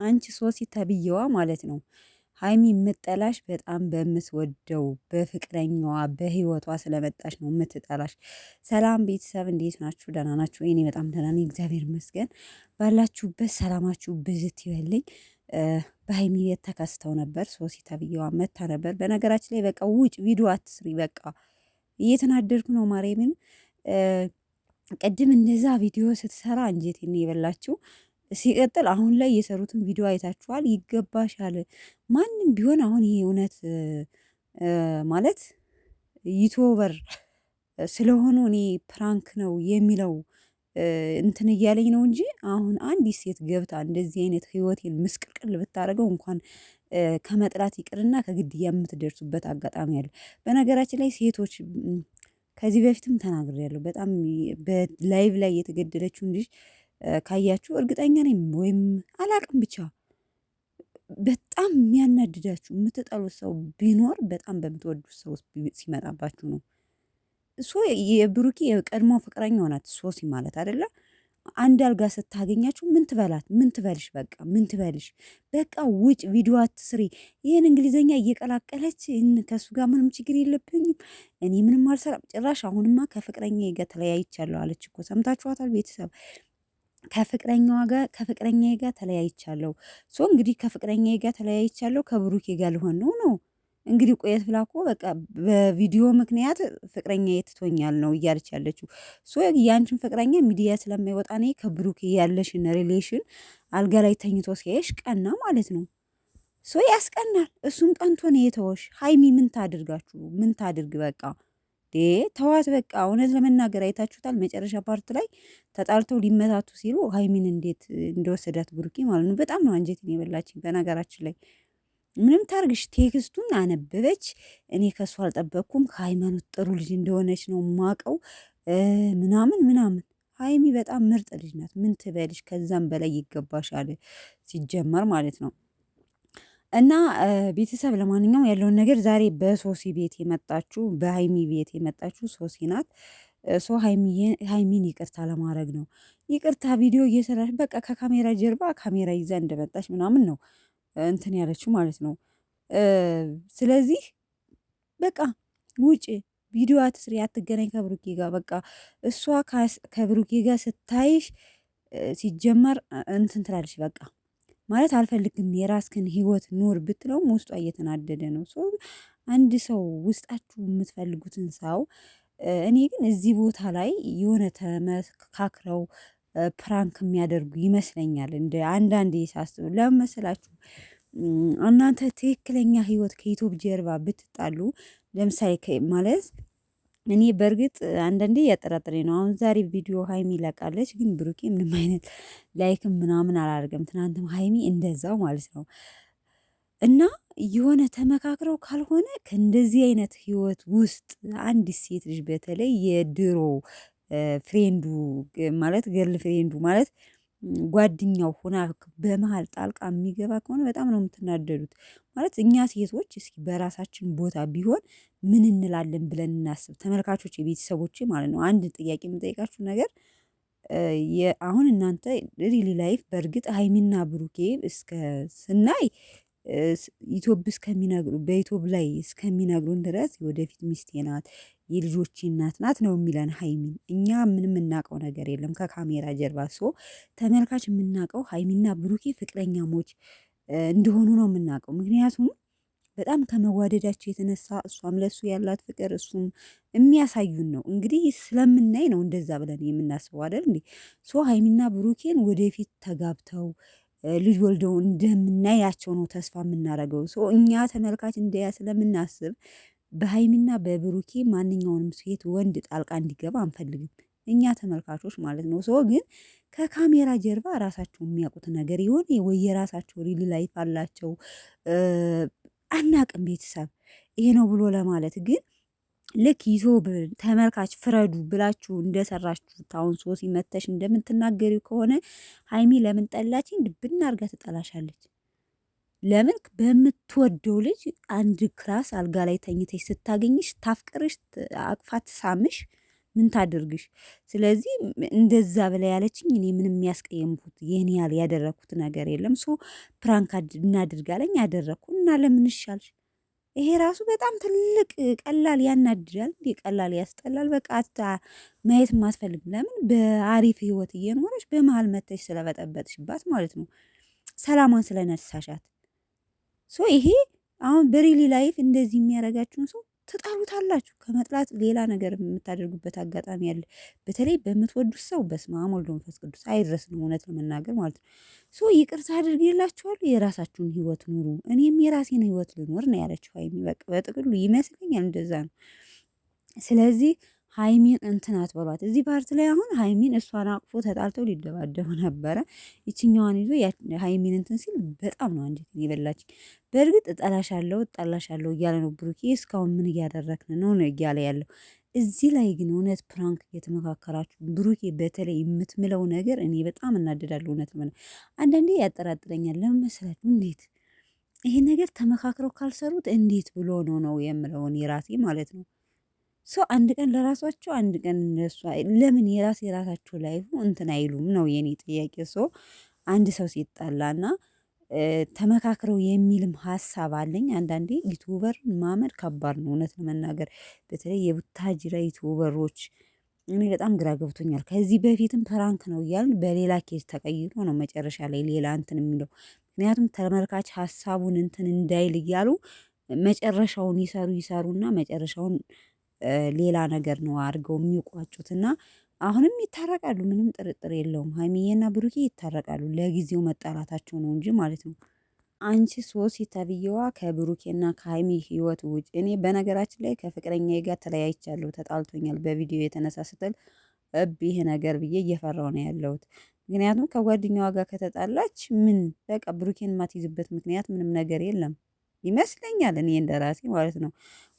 አንቺ ሶሲ ተብዬዋ ማለት ነው ሀይሚ የምጠላሽ በጣም በምትወደው በፍቅረኛዋ በህይወቷ ስለመጣሽ ነው የምትጠላሽ። ሰላም ቤተሰብ እንዴት ናችሁ? ደህና ናችሁ? እኔ በጣም ደህና ነኝ፣ እግዚአብሔር ይመስገን። ባላችሁበት ሰላማችሁ ብዝት ይበልኝ። በሀይሚ ቤት ተከስተው ነበር። ሶሲ ተብዬዋ መታ ነበር። በነገራችን ላይ በቃ ውጭ ቪዲዮ አትስሪ፣ በቃ እየተናደድኩ ነው ማርያምን። ቅድም እንደዛ ቪዲዮ ስትሰራ አንጀቴን የበላችሁ። ሲቀጥል አሁን ላይ የሰሩትን ቪዲዮ አይታችኋል። ይገባሻል። ማንም ቢሆን አሁን ይሄ እውነት ማለት ዩቱበር ስለሆኑ እኔ ፕራንክ ነው የሚለው እንትን እያለኝ ነው እንጂ አሁን አንዲት ሴት ገብታ እንደዚህ አይነት ህይወቴን ምስቅልቅል ብታደርገው እንኳን ከመጥላት ይቅርና ከግድያ የምትደርሱበት አጋጣሚ አለ። በነገራችን ላይ ሴቶች ከዚህ በፊትም ተናግሬያለሁ። በጣም በላይቭ ላይ የተገደለችውን ልጅ ካያችሁ እርግጠኛ ነኝ ወይም አላቅም ብቻ በጣም የሚያናድዳችሁ የምትጠሉት ሰው ቢኖር በጣም በምትወዱት ሰው ሲመጣባችሁ ነው። እሱ የብሩኬ የቀድሞ ፍቅረኛው ናት ሶሲ ማለት አይደለ? አንድ አልጋ ስታገኛችሁ ምን ትበላት? ምን ትበልሽ? በቃ ምን ትበልሽ? በቃ ውጭ ቪዲዮ አትስሪ። ይህን እንግሊዘኛ እየቀላቀለች ከእሱ ጋር ምንም ችግር የለብኝም እኔ ምንም አልሰራም። ጭራሽ አሁንማ ከፍቅረኛ ጋር ተለያይቻለሁ አለች እኮ ሰምታችኋታል ቤተሰብ። ከፍቅረኛዬ ጋር ተለያይቻለሁ። ሶ እንግዲህ ከፍቅረኛዬ ጋር ተለያይቻለሁ ከብሩኬ ጋር ልሆን ነው እንግዲህ ቆየት ብላ እኮ በቃ በቪዲዮ ምክንያት ፍቅረኛ የትቶኛል ነው እያለች ያለችው። ሶ ያንቺን ፍቅረኛ ሚዲያ ስለማይወጣ እኔ ከብሩኬ ያለሽን ሪሌሽን አልጋ ላይ ተኝቶ ሲያይሽ ቀና ማለት ነው። ሶ ያስቀናል። እሱም ቀንቶ ነው የተወሽ። ሀይሚ ምን ታድርጋችሁ? ምን ታድርግ? በቃ ተዋት በቃ። እውነት ለመናገር አይታችሁታል። መጨረሻ ፓርት ላይ ተጣልተው ሊመታቱ ሲሉ ሀይሚን እንዴት እንደወሰዳት ብሩኬ ማለት ነው። በጣም ነው አንጀትን የበላችኝ። በነገራችን ላይ ምንም ታርግሽ፣ ቴክስቱን አነበበች። እኔ ከእሱ አልጠበቅኩም። ከሃይማኖት ጥሩ ልጅ እንደሆነች ነው ማቀው ምናምን ምናምን። ሀይሚ በጣም ምርጥ ልጅ ናት። ምን ትበልሽ? ከዛም በላይ ይገባሻል ሲጀመር ማለት ነው። እና ቤተሰብ ለማንኛውም ያለውን ነገር ዛሬ በሶሲ ቤት የመጣችሁ በሀይሚ ቤት የመጣችሁ ሶሲ ናት። ሶ ሀይሚን ይቅርታ ለማድረግ ነው። ይቅርታ ቪዲዮ እየሰራች በቃ ከካሜራ ጀርባ ካሜራ ይዛ እንደመጣች ምናምን ነው እንትን ያለችው ማለት ነው። ስለዚህ በቃ ውጭ ቪዲዮ አትስሪ፣ አትገናኝ ከብሩኬ ጋር። በቃ እሷ ከብሩኬ ጋር ስታይሽ ሲጀመር እንትን ትላለች በቃ ማለት አልፈልግም የራስክን ህይወት ኑር ብትለውም ውስጧ እየተናደደ ነው። አንድ ሰው ውስጣችሁ የምትፈልጉትን ሰው እኔ ግን እዚህ ቦታ ላይ የሆነ ተመካክረው ፕራንክ የሚያደርጉ ይመስለኛል። እንደ አንዳንዴ ሳስብ ለምን መሰላችሁ? እናንተ ትክክለኛ ህይወት ከዩቱብ ጀርባ ብትጣሉ ለምሳሌ ማለት እኔ በእርግጥ አንዳንዴ እያጠራጠረኝ ነው። አሁን ዛሬ ቪዲዮ ሀይሚ ይለቃለች፣ ግን ብሩኬ ምንም አይነት ላይክም ምናምን አላደርገም። ትናንትም ሀይሚ እንደዛው ማለት ነው። እና የሆነ ተመካክረው ካልሆነ ከእንደዚህ አይነት ህይወት ውስጥ አንዲት ሴት ልጅ በተለይ የድሮ ፍሬንዱ ማለት ገርል ፍሬንዱ ማለት ጓደኛው ሆና በመሀል ጣልቃ የሚገባ ከሆነ በጣም ነው የምትናደዱት። ማለት እኛ ሴቶች እስኪ በራሳችን ቦታ ቢሆን ምን እንላለን ብለን እናስብ። ተመልካቾች፣ የቤተሰቦች ማለት ነው። አንድ ጥያቄ የምጠይቃችሁ ነገር አሁን እናንተ ሪሊ ላይፍ በእርግጥ ሀይሚና ብሩኬ እስከ ስናይ ኢትዮብ እስከሚነግሩ በኢትዮብ ላይ እስከሚነግሩን ድረስ የወደፊት ሚስቴ ናት የልጆች እናት ናት ነው የሚለን ሀይሚን። እኛ ምንም የምናውቀው ነገር የለም ከካሜራ ጀርባ። ተመልካች የምናውቀው ሀይሚና ብሩኬ ፍቅረኛሞች እንደሆኑ ነው የምናውቀው። ምክንያቱም በጣም ከመዋደዳቸው የተነሳ እሷም ለሱ ያላት ፍቅር እሱም የሚያሳዩን ነው። እንግዲህ ስለምናይ ነው እንደዛ ብለን የምናስበው አይደል እንዴ? ሀይሚና ብሩኬን ወደፊት ተጋብተው ልጅ ወልደው እንደምናያቸው ነው ተስፋ የምናደርገው። እኛ ተመልካች እንደያ ስለምናስብ በሀይሚና በብሩኬ ማንኛውንም ሴት ወንድ ጣልቃ እንዲገባ አንፈልግም እኛ ተመልካቾች ማለት ነው። ግን ከካሜራ ጀርባ ራሳቸው የሚያውቁት ነገር ይሆን ወይ የራሳቸው ሪል ላይፍ አላቸው አናቅም። ቤተሰብ ይሄ ነው ብሎ ለማለት ግን ልክ ይዞ ተመልካች ፍረዱ ብላችሁ እንደሰራችሁት አሁን ሶሲ መተሽ እንደምትናገሪው ከሆነ ሀይሚ ለምን ጠላችኝ ድብና አርጋ ትጠላሻለች። ለምን በምትወደው ልጅ አንድ ክላስ አልጋ ላይ ተኝተሽ ስታገኝሽ ታፍቅርሽ፣ አቅፋት ሳምሽ ምን ታድርግሽ? ስለዚህ እንደዛ ብላ ያለችኝ እኔ ምንም የሚያስቀየምኩት ይህን ያህል ያደረግኩት ነገር የለም። ሶ ፕራንክ እናድርጋለኝ ያደረግኩ እና ለምን ይሻልሽ? ይሄ ራሱ በጣም ትልቅ ቀላል ያናድዳል እንዴ! ቀላል ያስጠላል። በቃ ማየት ማስፈልግ ለምን በአሪፍ ህይወት እየኖረች በመሀል መተሽ ስለበጠበጥሽባት ማለት ነው። ሰላሟን ስለነሳሻት ሶ ይሄ አሁን በሪሊ ላይፍ እንደዚህ የሚያደርጋችሁን ሰው ትጣሉታላችሁ። ከመጥላት ሌላ ነገር የምታደርጉበት አጋጣሚ አለ። በተለይ በምትወዱት ሰው በስመ አብ ወወልድ ወመንፈስ ቅዱስ አይድረስ ነው እውነት ለመናገር ማለት ነው። ሶ ይቅርታ አድርጌላችኋለሁ። የራሳችሁን ህይወት ኑሩ፣ እኔም የራሴን ህይወት ልኖር ነው ያለችው ሀይሚ። በቃ በጥቅሉ ይመስለኛል እንደዛ ነው። ስለዚህ ሀይሚን እንትን አትበሏት። እዚህ ፓርት ላይ አሁን ሀይሚን እሷን አቅፎ ተጣልተው ሊደባደቡ ነበረ። ይችኛዋን ይዞ ሀይሚን እንትን ሲል በጣም ነው አንጀቴን የበላችኝ። በእርግጥ እጠላሻለሁ እያለ ነው ብሩኬ። እስካሁን ምን እያደረግን ነው እያለ ያለው። እዚህ ላይ ግን እውነት ፕራንክ እየተመካከራችሁ ብሩኬ፣ በተለይ የምትምለው ነገር እኔ በጣም እናደዳለሁ። እውነት አንዳንዴ ያጠራጥረኛል። ለምን መሰላችሁ? እንዴት ይሄ ነገር ተመካክረው ካልሰሩት እንዴት ብሎ ነው የምለውን የራሴ ማለት ነው። ሰው አንድ ቀን ለራሳቸው አንድ ቀን ለሷ ለምን የራሳቸው ላይፍ እንትን አይሉም ነው የኔ ጥያቄ። ሰው አንድ ሰው ሲጣላና ተመካክረው የሚልም ሀሳብ አለኝ። አንዳንዴ ዩቱበር ማመድ ከባድ ነው እውነት ለመናገር በተለይ የቡታጅራ ዩቱበሮች እኔ በጣም ግራ ገብቶኛል። ከዚህ በፊትም ፕራንክ ነው እያልን በሌላ ኬዝ ተቀይሮ ነው መጨረሻ ላይ ሌላ እንትን የሚለው። ምክንያቱም ተመልካች ሀሳቡን እንትን እንዳይል እያሉ መጨረሻውን ይሰሩና መጨረሻውን ሌላ ነገር ነው አድርገው የሚቋጩት። እና አሁንም ይታረቃሉ፣ ምንም ጥርጥር የለውም። ሀይሚዬና ብሩኬ ይታረቃሉ። ለጊዜው መጣላታቸው ነው እንጂ ማለት ነው። አንቺ ሶሲ ተብዬዋ ከብሩኬና ከሀይሚ ህይወት ውጭ። እኔ በነገራችን ላይ ከፍቅረኛዬ ጋር ተለያይቻለሁ፣ ተጣልቶኛል በቪዲዮ የተነሳ ስትል ይሄ ነገር ብዬ እየፈራው ነው ያለሁት። ምክንያቱም ከጓደኛዋ ጋር ከተጣላች ምን በቃ ብሩኬን የማትይዝበት ምክንያት ምንም ነገር የለም ይመስለኛል፣ እኔ እንደራሴ ማለት ነው።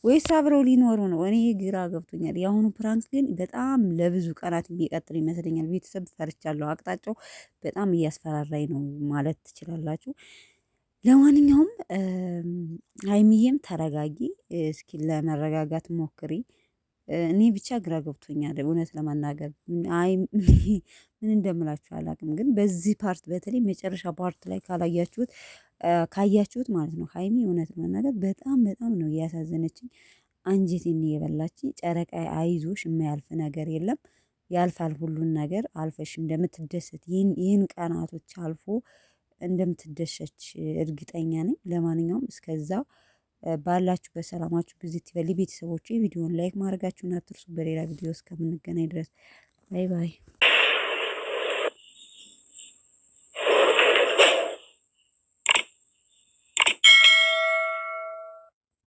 ወይስ አብረው ሊኖሩ ነው? እኔ ግራ ገብቶኛል። የአሁኑ ፕራንክ ግን በጣም ለብዙ ቀናት የሚቀጥል ይመስለኛል። ቤተሰብ ፈርቻለሁ። አቅጣጫው በጣም እያስፈራራኝ ነው ማለት ትችላላችሁ። ለማንኛውም ሀይሚዬም ተረጋጊ፣ እስኪ ለመረጋጋት ሞክሪ። እኔ ብቻ ግራ ገብቶኛል እውነት ለመናገር አይ ምን እንደምላችሁ አላውቅም። ግን በዚህ ፓርት በተለይ መጨረሻ ፓርት ላይ ካያችሁት ማለት ነው ሀይሚ እውነት ለመናገር በጣም ነው እያሳዘነችኝ፣ አንጀቴን የበላችኝ። ጨረቃ አይዞሽ፣ የማያልፍ ነገር የለም፣ ያልፋል። ሁሉን ነገር አልፈሽ እንደምትደሰት ይህን ቀናቶች አልፎ እንደምትደሰች እርግጠኛ ነኝ። ለማንኛውም እስከዛው ባላችሁ በሰላማችሁ ቪዚት ይበል። ቤተሰቦች ቪዲዮን ላይክ ማድረጋችሁን አትርሱ። በሌላ ቪዲዮ እስከምንገናኝ ድረስ ባይ ባይ።